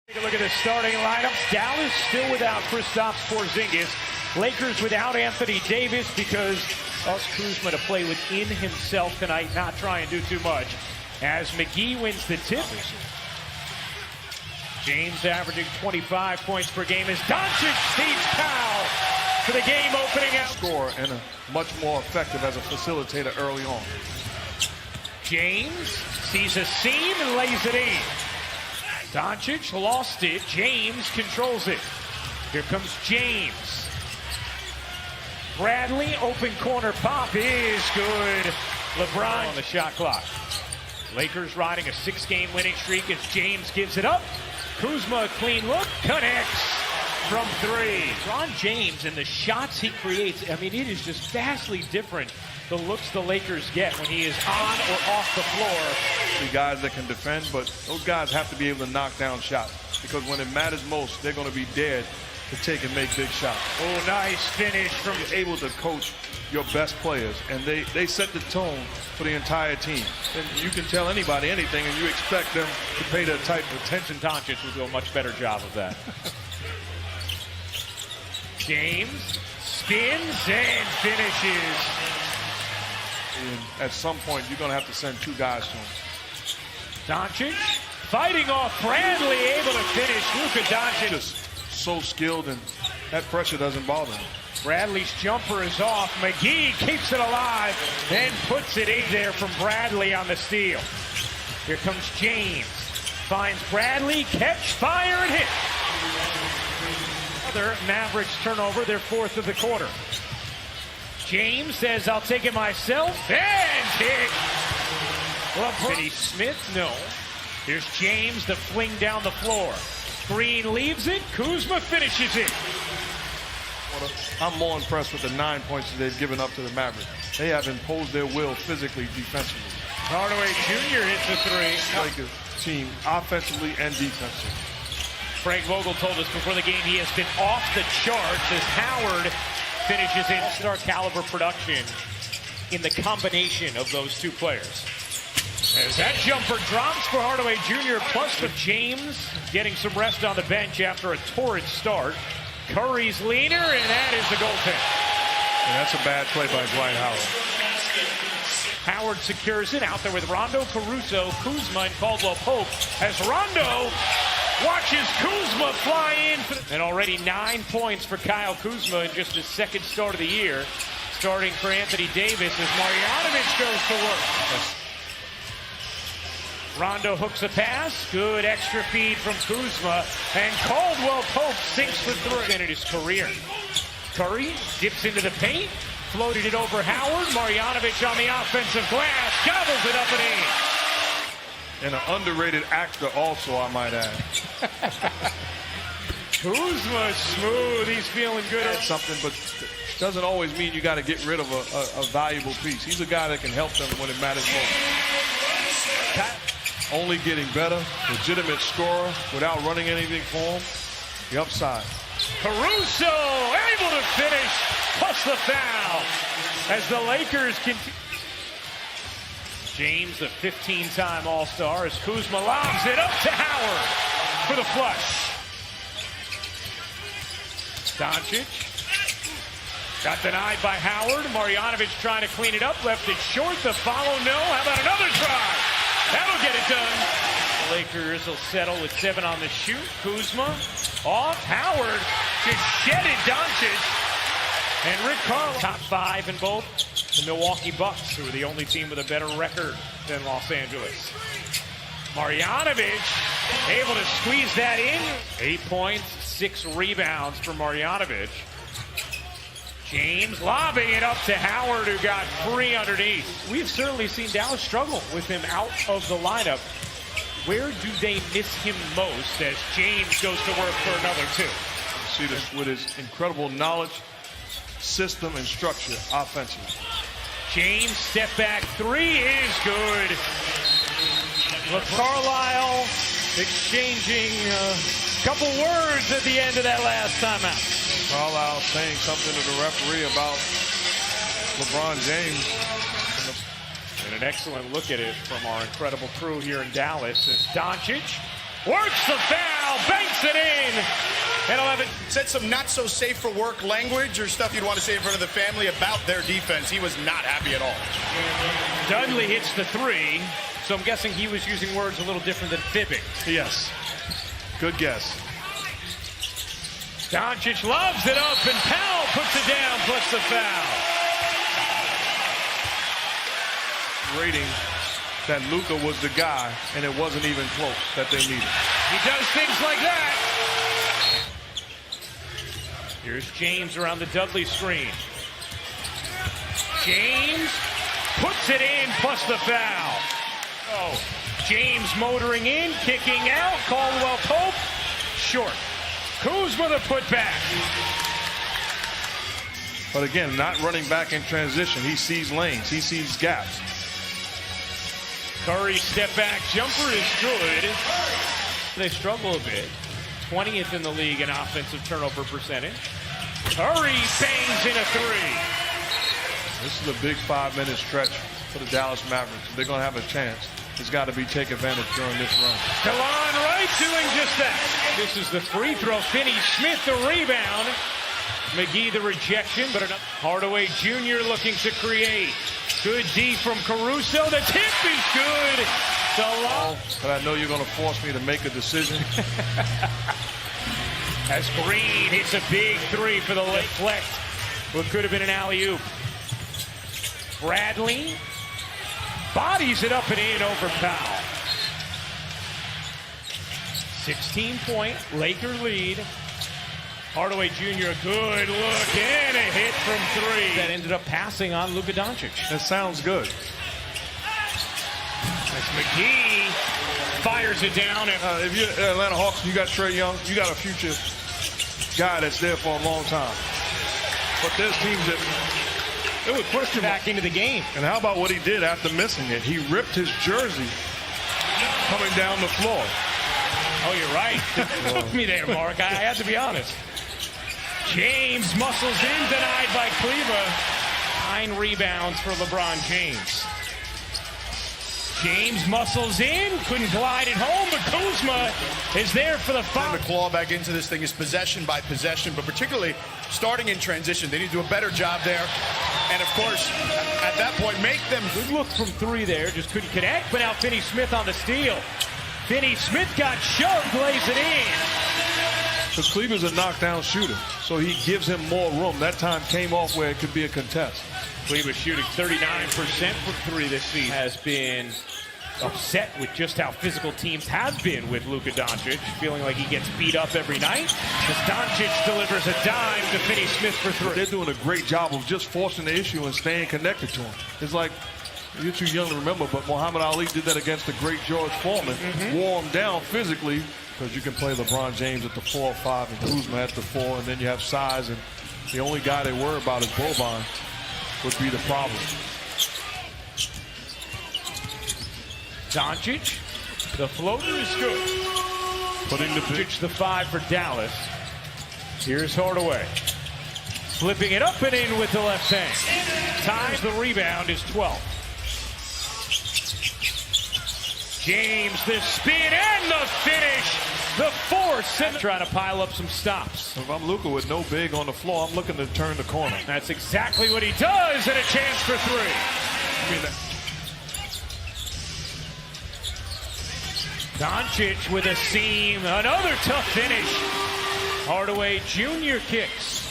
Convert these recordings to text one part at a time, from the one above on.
Take a look at the starting lineups. Dallas still without Kristaps Porzingis. Lakers without Anthony Davis because Kuzma to play within himself tonight, not try and do too much. As McGee wins the tip. James averaging 25 points per game as Doncic feeds Powell for the game opening out. Score and much more effective as a facilitator early on. James sees a seam and lays it in. Doncic lost it. James controls it. Here comes James. Bradley, open corner pop is good. LeBron on the shot clock. Lakers riding a 6-game winning streak as James gives it up. Kuzma, a clean look, connects from three. LeBron James and the shots he creates, I mean, it is just vastly different the looks the Lakers get when he is on or off the floor. The guys that can defend, but those guys have to be able to knock down shots because when it matters most, they're going to be dead to take and make big shots. Oh, nice finish from... You're able to coach your best players, and they set the tone for the entire team. And you can tell anybody anything, and you expect them to pay that type of attention. Doncic will do a much better job of that. James spins and finishes. And at some point, you're going to have to send two guys to him. Doncic fighting off Bradley, able to finish. Luka Doncic. Just so skilled, and that pressure doesn't bother him. Bradley's jumper is off. McGee keeps it alive and puts it in there from Bradley on the steal. Here comes James. Finds Bradley, catch, fire, and hit. Another Mavericks turnover, their fourth of the quarter. James says, I'll take it myself, and hit. Finney Smith, no. Here's James to fling down the floor. Green leaves it, Kuzma finishes it. I'm more impressed with the 9 points that they've given up to the Mavericks. They have imposed their will physically, defensively. Hardaway Jr. hits the three. Lakers team offensively and defensively. Frank Vogel told us before the game he has been off the charts as Howard finishes in star caliber production in the combination of those two players. As that jumper drops for Hardaway Jr. plus the James getting some rest on the bench after a torrid start. Curry's leaner, and that is the goaltend. And that's a bad play by Dwight Howard. Howard secures it out there with Rondo, Caruso, Kuzma, and Caldwell Pope as Rondo watches Kuzma fly in. And already 9 points for Kyle Kuzma in just his second start of the year. Starting for Anthony Davis as Marjanovic goes to work. Rondo hooks a pass. Good extra feed from Kuzma. And Caldwell Pope sinks for three in his career. Curry dips into the paint. Floated it over Howard. Marjanovic on the offensive glass. Gobbles it up and in. And an underrated actor also, I might add. Kuzma smooth. He's feeling good at something, but doesn't always mean you got to get rid of a valuable piece. He's a guy that can help them when it matters most. Only getting better, legitimate scorer without running anything for him. The upside. Caruso able to finish, plus the foul. As the Lakers continue. James, the 15-time All-Star, as Kuzma lobs it up to Howard for the flush. Doncic got denied by Howard. Marjanovic trying to clean it up, left it short. The follow, no. How about another try? That'll get it done. The Lakers will settle with 7 on the shoot. Kuzma off. Howard just shedded Doncic. And Rick Carlisle. Top 5 in both the Milwaukee Bucks, who are the only team with a better record than Los Angeles. Marjanovic able to squeeze that in. 8 points, 6 rebounds for Marjanovic. James lobbing it up to Howard, who got free underneath. We've certainly seen Dallas struggle with him out of the lineup. Where do they miss him most as James goes to work for another 2? See this with his incredible knowledge, system, and structure offensively. James step back 3 is good. Carlisle exchanging a couple words at the end of that last timeout. Carlisle saying something to the referee about LeBron James. And an excellent look at it from our incredible crew here in Dallas as Doncic works the foul. foul, banks it in. And 11. Said some not so safe for work language or stuff you'd want to say in front of the family about their defense. He was not happy at all. Dudley hits the three, so I'm guessing he was using words a little different than fibbing. Yes. Good guess. Doncic loves it up, and Powell puts it down, plus the foul. Rating that Luka was the guy, and it wasn't even close that they needed. He does things like that. Here's James around the Dudley screen. James puts it in, plus the foul. Oh, James motoring in, kicking out. Caldwell Pope, short. Kuzma the putback. But again, not running back in transition. He sees lanes. He sees gaps. Curry step back jumper is good. They struggle a bit. 20th in the league in offensive turnover percentage. Curry bangs in a three. This is a big 5-minute stretch for the Dallas Mavericks. If they're going to have a chance, it's got to be take advantage during this run. Delon Wright doing just that. This is the free throw. Finney Smith the rebound. McGee the rejection, but enough. Hardaway Jr. looking to create. Good D from Caruso. The tip is good. Delon. But I know you're going to force me to make a decision. As Green hits a big three for the late flex. What could have been an alley-oop. Bradley bodies it up and in over Powell. 16-point Laker lead. Hardaway Jr. a good look and a hit from three. That ended up passing on Luka Doncic. That sounds good. As McGee fires it down. And if you're Atlanta Hawks, you got Trae Young, you got a future guy that's there for a long time. But there's teams that it would question back into the game. And how about what he did after missing it? He ripped his jersey coming down the floor. Oh, you're right. It took me there, Mark. I had to be honest. James muscles in, denied by Cleaver. 9 rebounds for LeBron James. James muscles in, couldn't glide it home, but Kuzma is there for the foul. The claw back into this thing is possession by possession, but particularly starting in transition. They need to do a better job there. And of course, at that point, make them. Good look from three there, just couldn't connect, but now Finney Smith on the steal. Finney Smith got shoved, lays it in. Because Cleaver's a knockdown shooter, so he gives him more room. That time came off where it could be a contest. Cleaver shooting 39% from three this season. Has been upset with just how physical teams have been with Luka Doncic, feeling like he gets beat up every night. As Doncic delivers a dime to Finney Smith for three. They're doing a great job of just forcing the issue and staying connected to him. It's like, you're too young to remember, but Muhammad Ali did that against the great George Foreman. Wore him down physically, because you can play LeBron James at the 4 or 5 and Kuzma at the 4, and then you have size, and the only guy they worry about is Boban would be the problem. Doncic, the floater is good. Putting the Doncic the 5 for Dallas. Here's Hardaway. Flipping it up and in with the left hand. Ties the rebound is 12. James, the spin and the finish. The force. Trying to pile up some stops. If I'm Luka with no big on the floor, I'm looking to turn the corner. That's exactly what he does, and a chance for three. I mean, Doncic with a seam. Another tough finish. Hardaway Jr. kicks.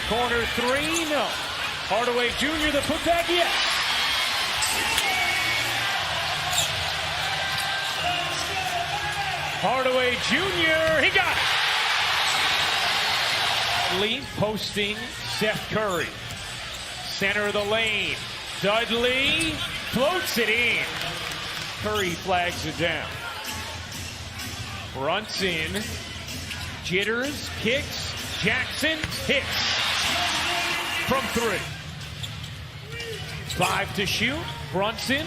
Corner three, no. Hardaway Jr. the putback, yes. Hardaway Jr. He got it. Lee posting Seth Curry. Center of the lane. Dudley floats it in. Curry flags it down. Brunson jitters, kicks. Jackson hits from 3. 5 to shoot. Brunson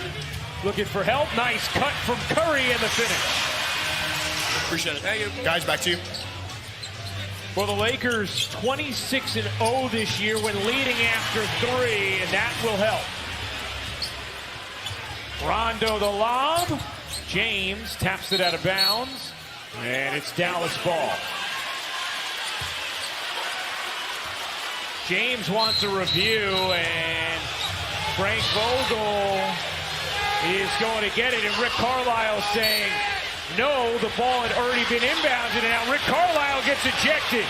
looking for help. Nice cut from Curry and the finish. Appreciate it. Thank you. Guys, back to you. For the Lakers, 26-0 this year when leading after 3, and that will help. Rondo the lob. James taps it out of bounds. And it's Dallas ball. James wants a review, and Frank Vogel is going to get it, and Rick Carlisle saying, no, the ball had already been inbounded, and now Rick Carlisle gets ejected.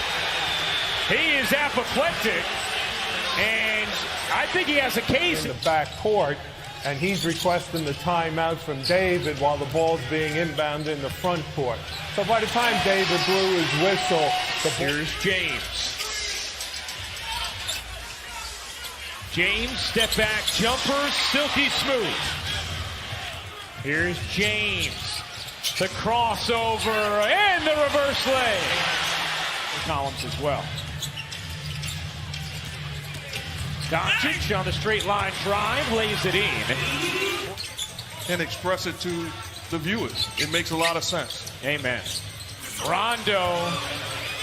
He is apoplectic, and I think he has a case. In the back court, and he's requesting the timeout from David while the ball's being inbounded in the front court. So by the time David blew his whistle, here's James. James, step back jumper, silky smooth. Here's James. The crossover and the reverse leg. Collins as well. Doncic on the straight line drive, lays it in. And express it to the viewers. It makes a lot of sense. Amen. Rondo.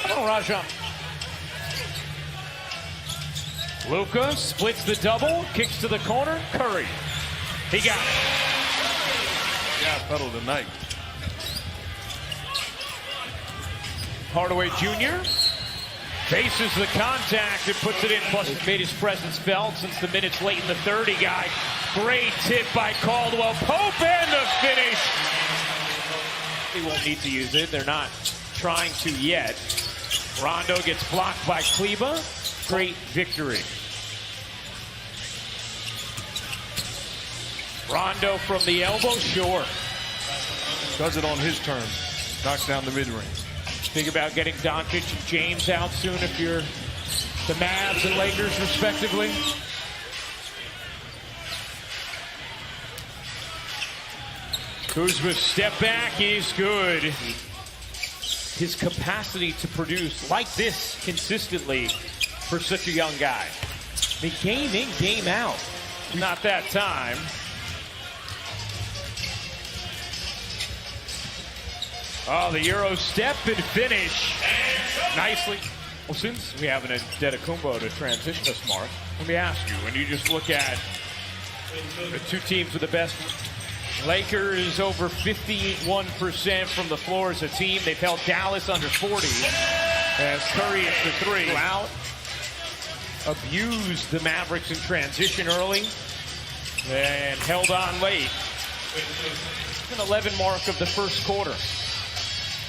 Oh, Rajon. Luka splits the double, kicks to the corner. Curry. He got it. Yeah, pedal tonight. Hardaway Jr. faces the contact and puts it in. Plus, has made his presence felt since the minutes late in the third. He got great tip by Caldwell Pope and the finish. He won't need to use it. They're not trying to yet. Rondo gets blocked by Kleba. Great victory. Rondo from the elbow, short. Does it on his terms. Knocks down the mid-range. Think about getting Doncic and James out soon if you're the Mavs and Lakers, respectively. Kuzma's step back is good. His capacity to produce like this consistently for such a young guy. I mean, game in, game out. Not that time. Oh, the Euro step and finish. Nicely. Well, since we have an Antetokounmpo to transition us, Mark, let me ask you, when you just look at the two teams with the best, Lakers over 51% from the floor as a team. They've held Dallas under 40 as Curry hits the three. Out. Abused the Mavericks in transition early and held on late. An 11 mark of the first quarter.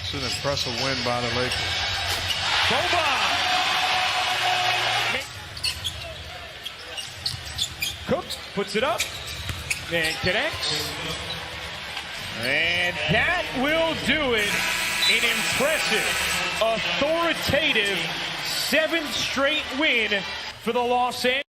It's an impressive win by the Lakers. Boban! Cooks puts it up and connects. And that will do it. An impressive, authoritative 7th straight win for the Los Angeles.